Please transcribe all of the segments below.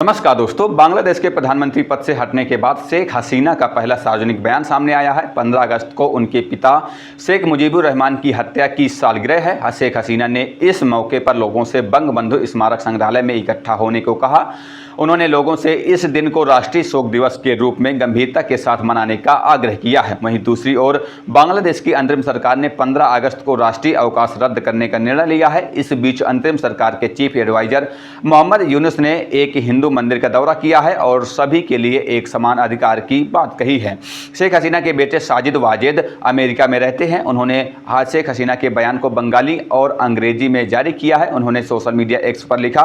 नमस्कार दोस्तों, बांग्लादेश के प्रधानमंत्री पद से हटने के बाद शेख हसीना का पहला सार्वजनिक बयान सामने आया है। 15 अगस्त को उनके पिता शेख मुजीबुर रहमान की हत्या की सालगिरह है। शेख हसीना ने इस मौके पर लोगों से बंगबंधु स्मारक संग्रहालय में इकट्ठा होने को कहा। उन्होंने लोगों से इस दिन को राष्ट्रीय शोक दिवस के रूप में गंभीरता के साथ मनाने का आग्रह किया है। वहीं दूसरी ओर बांग्लादेश की अंतरिम सरकार ने 15 अगस्त को राष्ट्रीय अवकाश रद्द करने का निर्णय लिया है। इस बीच अंतरिम सरकार के चीफ एडवाइजर मोहम्मद यूनुस ने एक हिंदू मंदिर का दौरा किया है और सभी के लिए एक समान अधिकार की बात कही है। शेख हसीना के बेटे साजिद वाजेद अमेरिका में रहते हैं। उन्होंने शेख हसीना के बयान को बंगाली और अंग्रेजी में जारी किया है। उन्होंने सोशल मीडिया एक्स पर लिखा,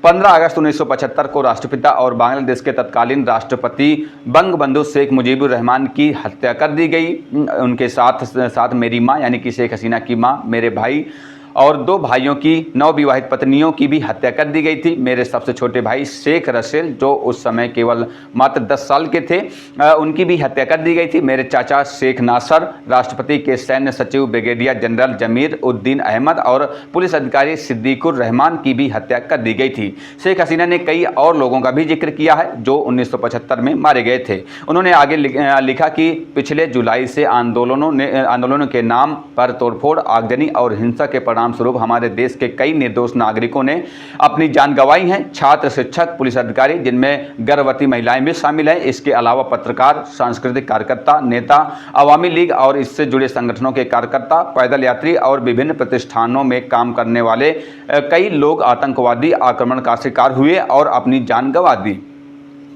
15 अगस्त 1975 को राष्ट्रपिता और बांग्लादेश के तत्कालीन राष्ट्रपति बंगबंधु शेख मुजीबुर रहमान की हत्या कर दी गई। उनके साथ मेरी मां यानी कि शेख हसीना की मां, मेरे भाई और 2 भाइयों की नवविवाहित पत्नियों की भी हत्या कर दी गई थी। मेरे सबसे छोटे भाई शेख रसेल, जो उस समय केवल मात्र 10 साल के थे, उनकी भी हत्या कर दी गई थी। मेरे चाचा शेख नासर, राष्ट्रपति के सैन्य सचिव ब्रिगेडियर जनरल जमीर उद्दीन अहमद और पुलिस अधिकारी सिद्दीकुर रहमान की भी हत्या कर दी गई थी। शेख हसीना ने कई और लोगों का भी जिक्र किया है जो 1975 में मारे गए थे। उन्होंने आगे लिखा कि पिछले जुलाई से आंदोलनों के नाम पर तोड़फोड़, आगजनी और हिंसा के स्वरूप हमारे देश के कई निर्दोष नागरिकों ने अपनी जान गंवाई है। छात्र, शिक्षक, पुलिस अधिकारी, जिनमें गर्भवती महिलाएं भी शामिल हैं। इसके अलावा पत्रकार, सांस्कृतिक कार्यकर्ता, नेता, अवामी लीग और इससे जुड़े संगठनों के कार्यकर्ता, पैदल यात्री और विभिन्न प्रतिष्ठानों में काम करने वाले कई लोग आतंकवादी आक्रमण का शिकार हुए और अपनी जान गंवा दी।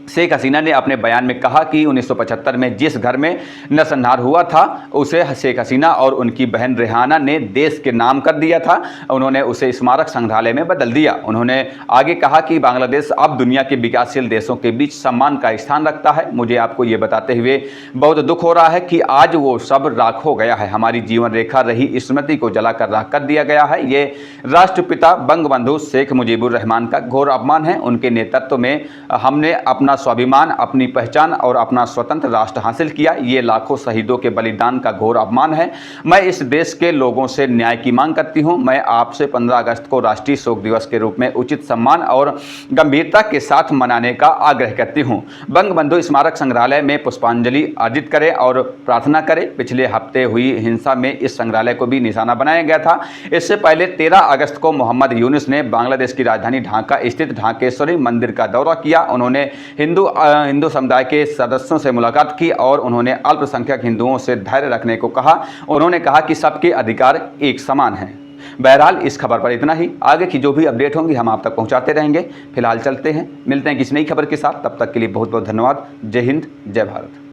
शेख हसीना ने अपने बयान में कहा कि 1975 में जिस घर में नरसंहार हुआ था उसे शेख हसीना और उनकी बहन रेहाना ने देश के नाम कर दिया था। उन्होंने उसे स्मारक संग्रहालय में बदल दिया। उन्होंने आगे कहा कि बांग्लादेश अब दुनिया के विकासशील देशों के बीच सम्मान का स्थान रखता है। मुझे आपको ये बताते हुए बहुत दुख हो रहा है कि आज वो सब राख हो गया है। हमारी जीवन रेखा रही स्मृति को जलाकर राख कर दिया गया है। ये राष्ट्रपिता बंगबंधु शेख मुजीबुर रहमान का घोर अपमान है। उनके नेतृत्व में हमने अपना स्वाभिमान, अपनी पहचान और अपना स्वतंत्र राष्ट्र हासिल किया। ये लाखों शहीदों के बलिदान का घोर अपमान है। मैं इस देश के लोगों से न्याय की मांग करती हूं। मैं आपसे 15 अगस्त को राष्ट्रीय शोक दिवस के रूप में उचित सम्मान और गंभीरता के साथ मनाने का आग्रह करती हूं। बंगबंधु स्मारक संग्रहालय में पुष्पांजलि अर्पित करें और प्रार्थना करें। पिछले हफ्ते हुई हिंसा में इस संग्रहालय को भी निशाना बनाया गया था। इससे पहले 13 अगस्त को मोहम्मद यूनुस ने बांग्लादेश की राजधानी ढाका स्थित ढाकेश्वरी मंदिर का दौरा किया। उन्होंने हिंदू समुदाय के सदस्यों से मुलाकात की और उन्होंने अल्पसंख्यक हिंदुओं से धैर्य रखने को कहा। उन्होंने कहा कि सबके अधिकार एक समान हैं। बहरहाल इस खबर पर इतना ही। आगे की जो भी अपडेट होंगी हम आप तक पहुंचाते रहेंगे। फिलहाल चलते हैं, मिलते हैं किसी नई खबर के साथ। तब तक के लिए बहुत बहुत धन्यवाद। जय हिंद, जय भारत।